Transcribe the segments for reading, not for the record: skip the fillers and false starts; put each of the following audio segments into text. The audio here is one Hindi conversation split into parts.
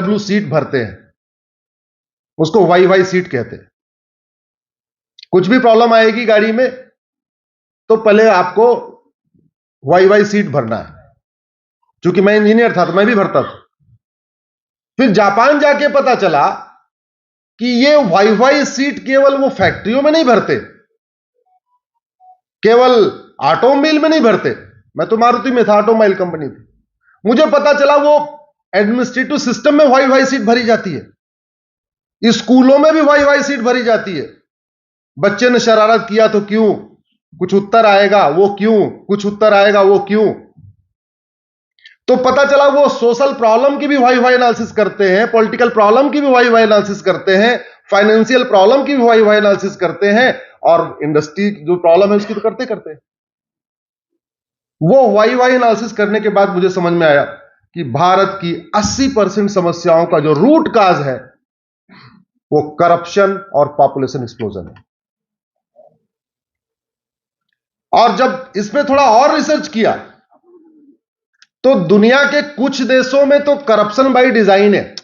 BMW सीट भरते हैं, उसको वाई वाई सीट कहते हैं। कुछ भी प्रॉब्लम आएगी गाड़ी में तो पहले आपको वाई वाई सीट भरना है। क्योंकि मैं इंजीनियर था तो मैं भी भरता था। फिर जापान जाके पता चला कि ये वाई वाई सीट केवल वो फैक्ट्रियों में नहीं भरते, केवल ऑटोमोबाइल में नहीं भरते। मैं तो मारुति में था, ऑटोमोबाइल कंपनी थी। मुझे पता चला वो एडमिनिस्ट्रेटिव सिस्टम में वाई वाई सीट भरी जाती है, स्कूलों में भी वाई वाई सीट भरी जाती है। बच्चे ने शरारत किया तो क्यों, कुछ उत्तर आएगा वो क्यों, कुछ उत्तर आएगा वो क्यों। तो पता चला वो सोशल प्रॉब्लम की भी वाई वाई एनालिसिस करते हैं, पॉलिटिकल प्रॉब्लम की भी वाई वाई एनालिसिस करते हैं, फाइनेंशियल प्रॉब्लम की भी वाई वाई एनालिसिस करते हैं, और इंडस्ट्री जो प्रॉब्लम है उसकी तो करते करते हैं। वो वाई वाई एनालिसिस करने के बाद मुझे समझ में आया कि भारत की 80% समस्याओं का जो रूट काज है वो करप्शन और पॉपुलेशन एक्सप्लोजन है। और जब इसमें थोड़ा और रिसर्च किया तो दुनिया के कुछ देशों में तो करप्शन बाय डिजाइन है,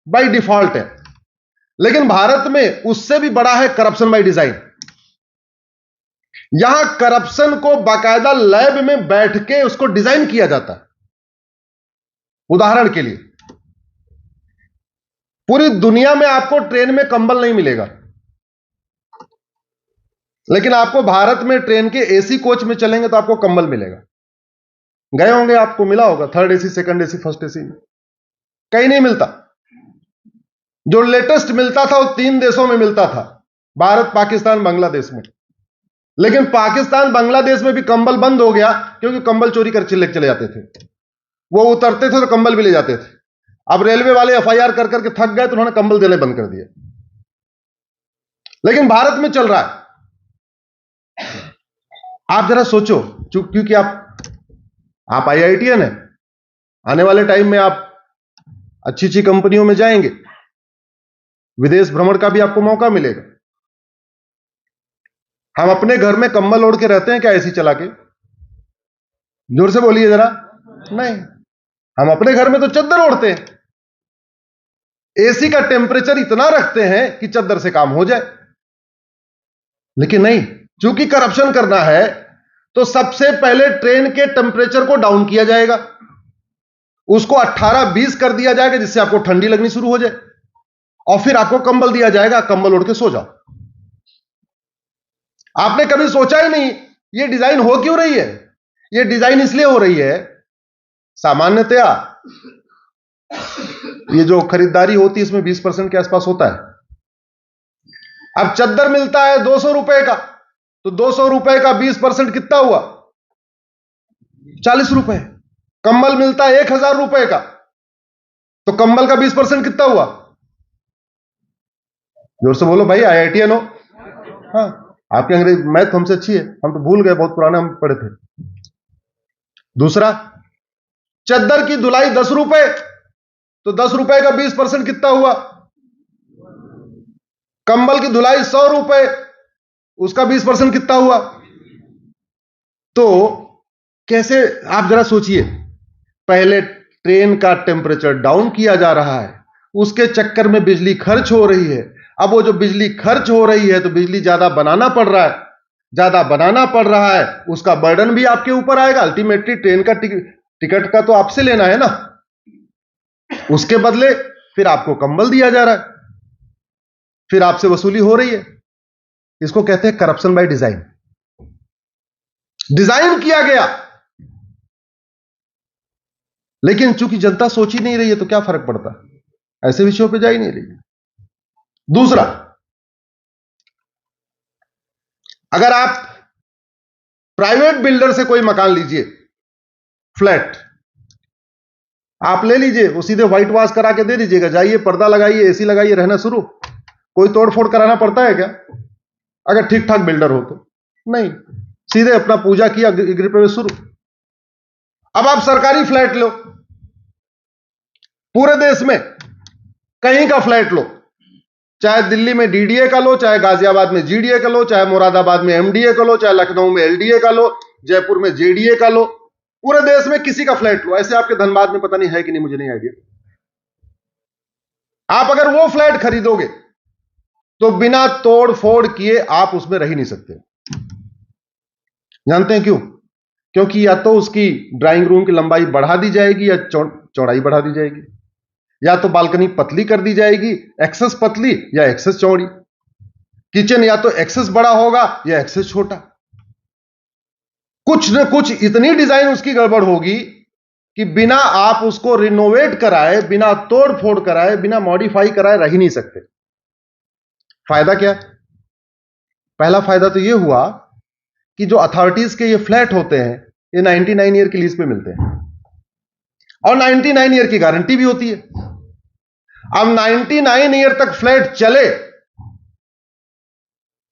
बाय डिफॉल्ट है, लेकिन भारत में उससे भी बड़ा है करप्शन बाय डिजाइन। यहां करप्शन को बाकायदा लैब में बैठ के उसको डिजाइन किया जाता है। उदाहरण के लिए, पूरी दुनिया में आपको ट्रेन में कंबल नहीं मिलेगा, लेकिन आपको भारत में ट्रेन के एसी कोच में चलेंगे तो आपको कंबल मिलेगा। गए होंगे, आपको मिला होगा, third AC, second AC, first AC में। कहीं नहीं मिलता। जो लेटेस्ट मिलता था वो 3 देशों में मिलता था, भारत, पाकिस्तान, बांग्लादेश में। लेकिन पाकिस्तान, बांग्लादेश में भी कंबल बंद हो गया, क्योंकि कंबल चोरी कर चले जाते थे। वो उतरते थे तो कंबल भी ले जाते थे। अब रेलवे वाले एफआईआर कर करके थक गए तो उन्होंने कंबल देने बंद कर दिए। लेकिन भारत में चल रहा है। आप जरा सोचो, क्योंकि आप आईआईटीएन है, आने वाले टाइम में आप अच्छी अच्छी कंपनियों में जाएंगे, विदेश भ्रमण का भी आपको मौका मिलेगा। हम अपने घर में कंबल ओढ़ के रहते हैं क्या एसी चला के? जोर से बोलिए जरा। नहीं, हम अपने घर में तो चद्दर ओढ़ते हैं, एसी का टेम्परेचर इतना रखते हैं कि चद्दर से काम हो जाए। लेकिन नहीं, चूंकि करप्शन करना है तो सबसे पहले ट्रेन के टेम्परेचर को डाउन किया जाएगा, उसको 18-20 कर दिया जाएगा, जिससे आपको ठंडी लगनी शुरू हो जाए, और फिर आपको कंबल दिया जाएगा, कंबल ओढ़ के सो जाओ। आपने कभी सोचा ही नहीं ये डिजाइन हो क्यों रही है? ये डिजाइन इसलिए हो रही है, सामान्यतया ये जो खरीदारी होती है इसमें 20% के आसपास होता है। अब चद्दर मिलता है 200 रुपए का, तो 200 रुपए का 20% कितना हुआ? 40 रुपए। कंबल मिलता है 1000 रुपए का, तो कंबल का 20% कितना हुआ? जोर से बोलो भाई, आईआईटीएन हो। हाँ, आपकी अंग्रेजी मैथ हमसे अच्छी है, हम तो भूल गए, बहुत पुराने हम पढ़े थे। दूसरा, चद्दर की धुलाई 10 रुपए, तो 10 रुपए का 20% कितना हुआ? कंबल की धुलाई 100 रुपए, उसका 20% कितना हुआ? तो कैसे, आप जरा सोचिए, पहले ट्रेन का टेम्परेचर डाउन किया जा रहा है, उसके चक्कर में बिजली खर्च हो रही है। अब वो जो बिजली खर्च हो रही है तो बिजली ज्यादा बनाना पड़ रहा है, ज्यादा बनाना पड़ रहा है, उसका बर्डन भी आपके ऊपर आएगा। अल्टीमेटली ट्रेन का टिकट का तो आपसे लेना है ना, उसके बदले फिर आपको कंबल दिया जा रहा है, फिर आपसे वसूली हो रही है। इसको कहते हैं करप्शन बाय डिजाइन। डिजाइन किया गया, लेकिन चूंकि जनता सोच ही नहीं रही है तो क्या फर्क पड़ता, ऐसे विषयों पे जा ही नहीं रही है। दूसरा, अगर आप प्राइवेट बिल्डर से कोई मकान लीजिए, फ्लैट आप ले लीजिए, वो सीधे व्हाइट वॉश करा के दे दीजिएगा, जाइए पर्दा लगाइए, एसी लगाइए, रहना शुरू। कोई तोड़फोड़ कराना पड़ता है क्या? अगर ठीक ठाक बिल्डर हो तो नहीं, सीधे अपना पूजा किया, गृह प्रवेश शुरू। अब आप सरकारी फ्लैट लो, पूरे देश में कहीं का फ्लैट लो, चाहे दिल्ली में डीडीए का लो, चाहे गाजियाबाद में जीडीए का लो, चाहे मुरादाबाद में एमडीए का लो, चाहे लखनऊ में एलडीए का लो, जयपुर में जेडीए का लो, पूरे देश में किसी का फ्लैट लो। ऐसे आपके धनबाद में पता नहीं है कि नहीं, मुझे नहीं आइडिया। आप अगर वो फ्लैट खरीदोगे तो बिना तोड़ फोड़ किए आप उसमें रह ही नहीं सकते। जानते हैं क्यों? क्योंकि या तो उसकी ड्राइंग रूम की लंबाई बढ़ा दी जाएगी या चौड़ाई बढ़ा दी जाएगी, या तो बालकनी पतली कर दी जाएगी, एक्सेस पतली या एक्सेस चौड़ी। किचन या तो एक्सेस बड़ा होगा या एक्सेस छोटा। कुछ न कुछ इतनी डिजाइन उसकी गड़बड़ होगी कि बिना आप उसको रिनोवेट कराए, बिना तोड़ फोड़ कराए, बिना मॉडिफाई कराए रह ही नहीं सकते। फायदा क्या? पहला फायदा तो यह हुआ कि जो अथॉरिटीज के ये फ्लैट होते हैं ये 99 ईयर की लीज पे मिलते हैं और 99 ईयर की गारंटी भी होती है। अब 99 ईयर तक फ्लैट चले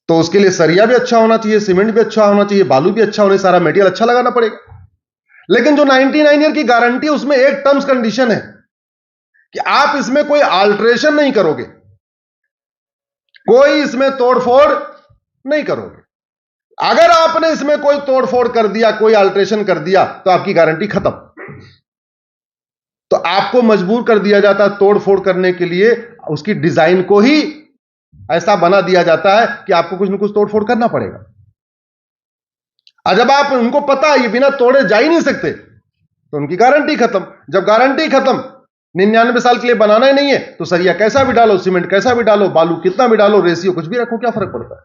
तो उसके लिए सरिया भी अच्छा होना चाहिए, सीमेंट भी अच्छा होना चाहिए, बालू भी अच्छा होना, सारा मटेरियल अच्छा लगाना पड़ेगा। लेकिन जो 99 ईयर की गारंटी है उसमें एक टर्म्स कंडीशन है कि आप इसमें कोई अल्टरेशन नहीं करोगे, कोई इसमें तोड़फोड़ नहीं करोगे। अगर आपने इसमें कोई तोड़फोड़ कर दिया, कोई अल्टरेशन कर दिया तो आपकी गारंटी खत्म। तो आपको मजबूर कर दिया जाता है तोड़फोड़ करने के लिए, उसकी डिजाइन को ही ऐसा बना दिया जाता है कि आपको कुछ न कुछ तोड़फोड़ करना पड़ेगा। और जब आप उनको पता है ये बिना तोड़े जा ही नहीं सकते तो उनकी गारंटी खत्म। जब गारंटी खत्म, 99 साल के लिए बनाना ही नहीं है तो सरिया कैसा भी डालो, सीमेंट कैसा भी डालो, बालू कितना भी डालो, रेशियो कुछ भी रखो, क्या फर्क पड़ता है?